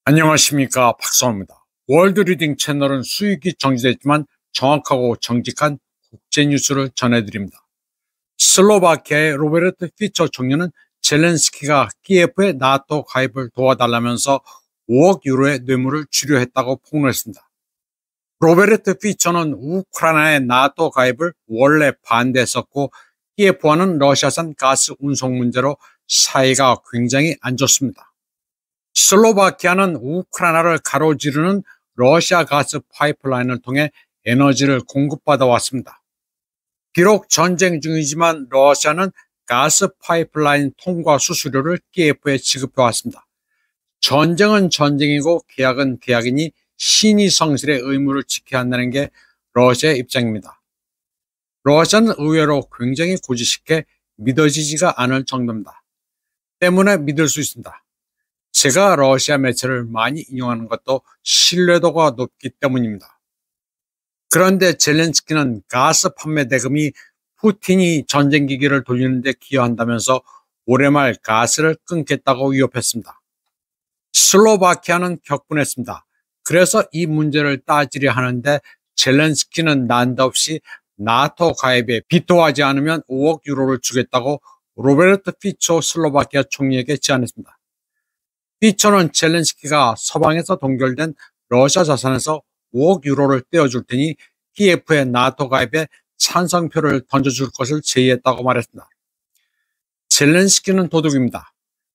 안녕하십니까, 박사입니다. 월드리딩 채널은 수익이 정지됐지만 정확하고 정직한 국제뉴스를 전해드립니다. 슬로바키아의 로베르트 피처 총리는 젤렌스키가 키예프의 나토 가입을 도와달라면서 5억 유로의 뇌물을 주려했다고 폭로했습니다. 로베르트 피처는 우크라이나의 나토 가입을 원래 반대했었고, 키예프와는 러시아산 가스 운송 문제로 사이가 굉장히 안 좋습니다. 슬로바키아는 우크라이나를 가로지르는 러시아 가스 파이프라인을 통해 에너지를 공급받아 왔습니다. 비록 전쟁 중이지만 러시아는 가스 파이프라인 통과 수수료를 키예프에 지급해 왔습니다. 전쟁은 전쟁이고 계약은 계약이니 신이 성실의 의무를 지켜야 한다는 게 러시아의 입장입니다. 러시아는 의외로 굉장히 고지식해 믿어지지가 않을 정도입니다. 때문에 믿을 수 있습니다. 제가 러시아 매체를 많이 인용하는 것도 신뢰도가 높기 때문입니다. 그런데 젤렌스키는 가스 판매 대금이 푸틴이 전쟁 기기를 돌리는 데 기여한다면서 올해 말 가스를 끊겠다고 위협했습니다. 슬로바키아는 격분했습니다. 그래서 이 문제를 따지려 하는데 젤렌스키는 난데없이 나토 가입에 비토하지 않으면 5억 유로를 주겠다고 로베르트 피초 슬로바키아 총리에게 제안했습니다. 피처는 젤렌스키가 서방에서 동결된 러시아 자산에서 5억 유로를 떼어줄 테니 키예프의 나토 가입에 찬성표를 던져줄 것을 제의했다고 말했습니다. 젤렌스키는 도둑입니다.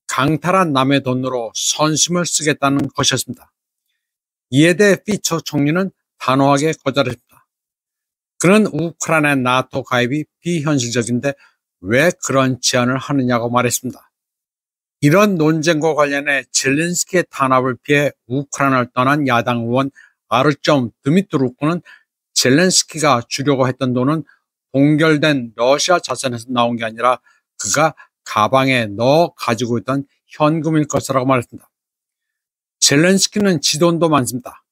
강탈한 남의 돈으로 선심을 쓰겠다는 것이었습니다. 이에 대해 피처 총리는 단호하게 거절했습니다. 그는 우크라이나 나토 가입이 비현실적인데 왜 그런 제안을 하느냐고 말했습니다. 이런 논쟁과 관련해 젤렌스키의 탄압을 피해 우크라이나를 떠난 야당 의원 아르점 드미트루크는 젤렌스키가 주려고 했던 돈은 동결된 러시아 자산에서 나온 게 아니라 그가 가방에 넣어 가지고 있던 현금일 것이라고 말했습니다. 젤렌스키는 지돈도 많습니다.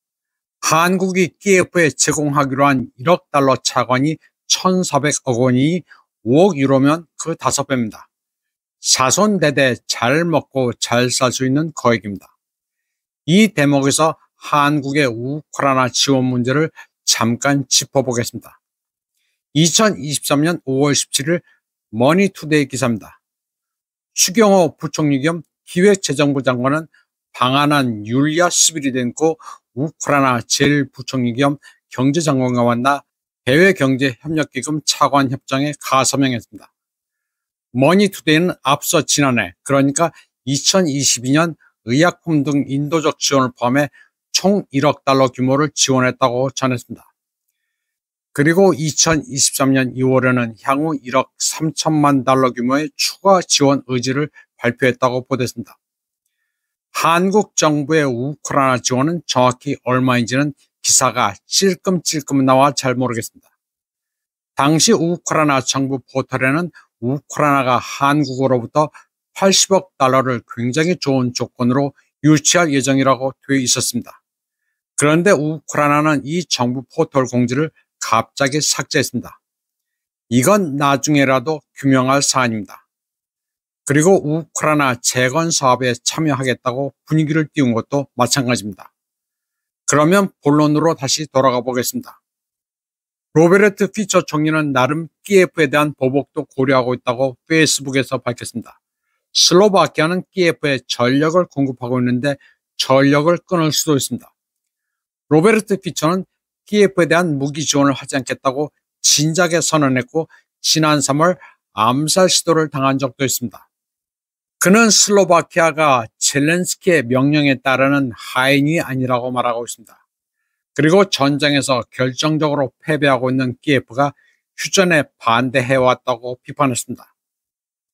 한국이 키예프에 제공하기로 한 1억 달러 차관이 1,400억 원이니 5억 유로면 그 5배입니다. 자손대대 잘 먹고 잘 살 수 있는 거액입니다. 이 대목에서 한국의 우크라이나 지원 문제를 잠깐 짚어보겠습니다. 2023년 5월 17일 머니투데이 기사입니다. 추경호 부총리 겸 기획재정부 장관은 방한한 율리아 스비리덴코 우크라이나 제1부총리 겸 경제장관과 만나 대외경제협력기금 차관 협정에 가서명했습니다. 머니투데이는 앞서 지난해, 그러니까 2022년 의약품 등 인도적 지원을 포함해 총 1억 달러 규모를 지원했다고 전했습니다. 그리고 2023년 2월에는 향후 1억 3천만 달러 규모의 추가 지원 의지를 발표했다고 보도했습니다. 한국 정부의 우크라이나 지원은 정확히 얼마인지는 기사가 찔끔찔끔 나와 잘 모르겠습니다. 당시 우크라이나 정부 포털에는 우크라이나가 한국으로부터 80억 달러를 굉장히 좋은 조건으로 유치할 예정이라고 되어 있었습니다. 그런데 우크라이나는 이 정부 포털 공지를 갑자기 삭제했습니다. 이건 나중에라도 규명할 사안입니다. 그리고 우크라이나 재건 사업에 참여하겠다고 분위기를 띄운 것도 마찬가지입니다. 그러면 본론으로 다시 돌아가 보겠습니다. 로베르트 피처 총리는 나름 키예프에 대한 보복도 고려하고 있다고 페이스북에서 밝혔습니다. 슬로바키아는 키예프에 전력을 공급하고 있는데 전력을 끊을 수도 있습니다. 로베르트 피처는 키예프에 대한 무기 지원을 하지 않겠다고 진작에 선언했고 지난 3월 암살 시도를 당한 적도 있습니다. 그는 슬로바키아가 젤렌스키의 명령에 따르는 하인이 아니라고 말하고 있습니다. 그리고 전쟁에서 결정적으로 패배하고 있는 키예프가 휴전에 반대해왔다고 비판했습니다.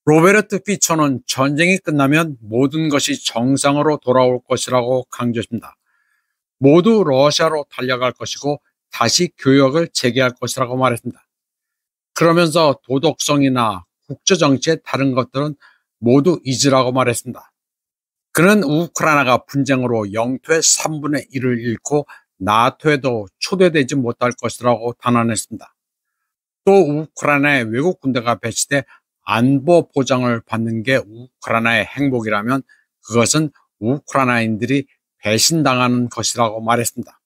로베르트 피처는 전쟁이 끝나면 모든 것이 정상으로 돌아올 것이라고 강조했습니다. 모두 러시아로 달려갈 것이고 다시 교역을 재개할 것이라고 말했습니다. 그러면서 도덕성이나 국제정치의 다른 것들은 모두 잊으라고 말했습니다. 그는 우크라이나가 분쟁으로 영토의 3분의 1을 잃고 나토에도 초대되지 못할 것이라고 단언했습니다. 또 우크라이나에 외국 군대가 배치돼 안보 보장을 받는 게 우크라이나의 행복이라면 그것은 우크라이나인들이 배신당하는 것이라고 말했습니다.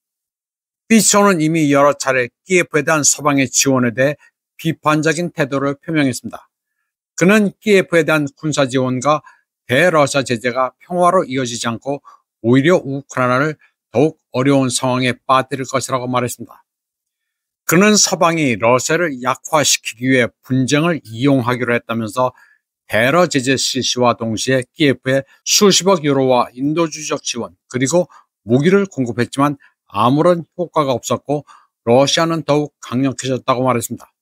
피처는 이미 여러 차례 키예프에 대한 서방의 지원에 대해 비판적인 태도를 표명했습니다. 그는 키예프에 대한 군사 지원과 대러시아 제재가 평화로 이어지지 않고 오히려 우크라이나를 더욱 어려운 상황에 빠뜨릴 것이라고 말했습니다. 그는 서방이 러시아를 약화시키기 위해 분쟁을 이용하기로 했다면서 대러 제재 실시와 동시에 키예프에 수십억 유로와 인도주의적 지원 그리고 무기를 공급했지만 아무런 효과가 없었고 러시아는 더욱 강력해졌다고 말했습니다.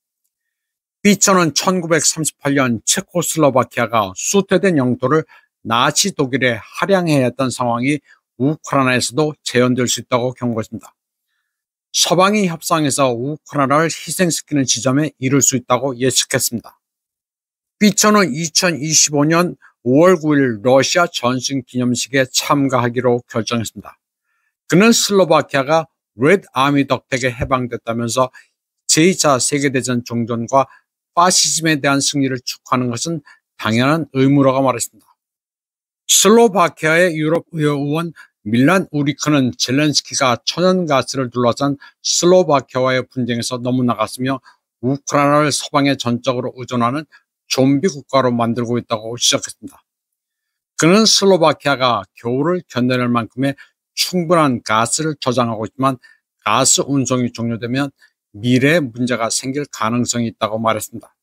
피처는 1938년 체코슬로바키아가 수퇴된 영토를 나치 독일에 할양해야 했던 상황이 우크라이나에서도 재현될 수 있다고 경고했습니다. 서방이 협상에서 우크라이나를 희생시키는 지점에 이를 수 있다고 예측했습니다. 피처는 2025년 5월 9일 러시아 전승 기념식에 참가하기로 결정했습니다. 그는 슬로바키아가 레드 아미 덕택에 해방됐다면서 제2차 세계대전 종전과 파시즘에 대한 승리를 축하하는 것은 당연한 의무라고 말했습니다. 슬로바키아의 유럽의회 밀란 우리크는 젤렌스키가 천연가스를 둘러싼 슬로바키아와의 분쟁에서 너무 나갔으며 우크라이나를 서방에 전적으로 의존하는 좀비 국가로 만들고 있다고 지적했습니다. 그는 슬로바키아가 겨울을 견뎌낼 만큼의 충분한 가스를 저장하고 있지만 가스 운송이 종료되면 미래에 문제가 생길 가능성이 있다고 말했습니다.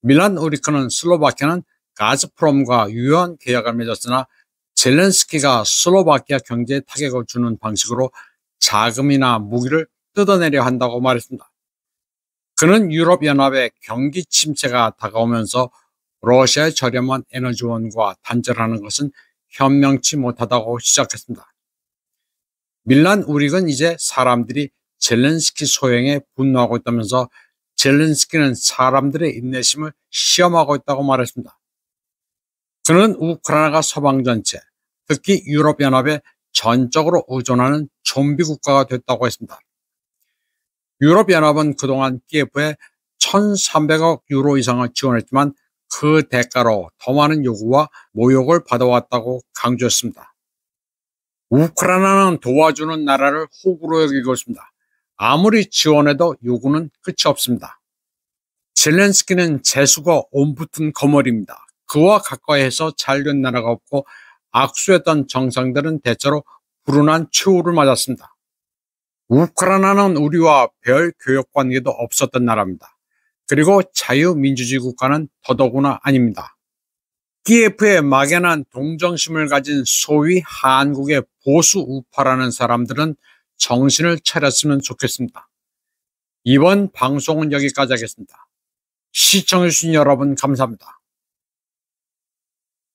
밀란 우리크는 슬로바키아는 가즈프롬과 유효한 계약을 맺었으나 젤렌스키가 슬로바키아 경제에 타격을 주는 방식으로 자금이나 무기를 뜯어내려 한다고 말했습니다. 그는 유럽연합의 경기 침체가 다가오면서 러시아의 저렴한 에너지원과 단절하는 것은 현명치 못하다고 시작했습니다. 밀란 우릭은 이제 사람들이 젤렌스키 소행에 분노하고 있다면서 젤렌스키는 사람들의 인내심을 시험하고 있다고 말했습니다. 그는 우크라이나가 서방 전체, 특히 유럽연합에 전적으로 의존하는 좀비 국가가 됐다고 했습니다. 유럽연합은 그동안 키예프에 1,300억 유로 이상을 지원했지만 그 대가로 더 많은 요구와 모욕을 받아왔다고 강조했습니다. 우크라이나는 도와주는 나라를 호구로 여기고 있습니다. 아무리 지원해도 요구는 끝이 없습니다. 젤렌스키는 재수가 온붙은 거머리입니다. 그와 가까이해서 잘된 나라가 없고 악수했던 정상들은 대체로 불운한 최후를 맞았습니다. 우크라이나는 우리와 별 교역 관계도 없었던 나라입니다. 그리고 자유민주주의 국가는 더더구나 아닙니다. 키예프에 막연한 동정심을 가진 소위 한국의 보수 우파라는 사람들은 정신을 차렸으면 좋겠습니다. 이번 방송은 여기까지 하겠습니다. 시청해주신 여러분 감사합니다.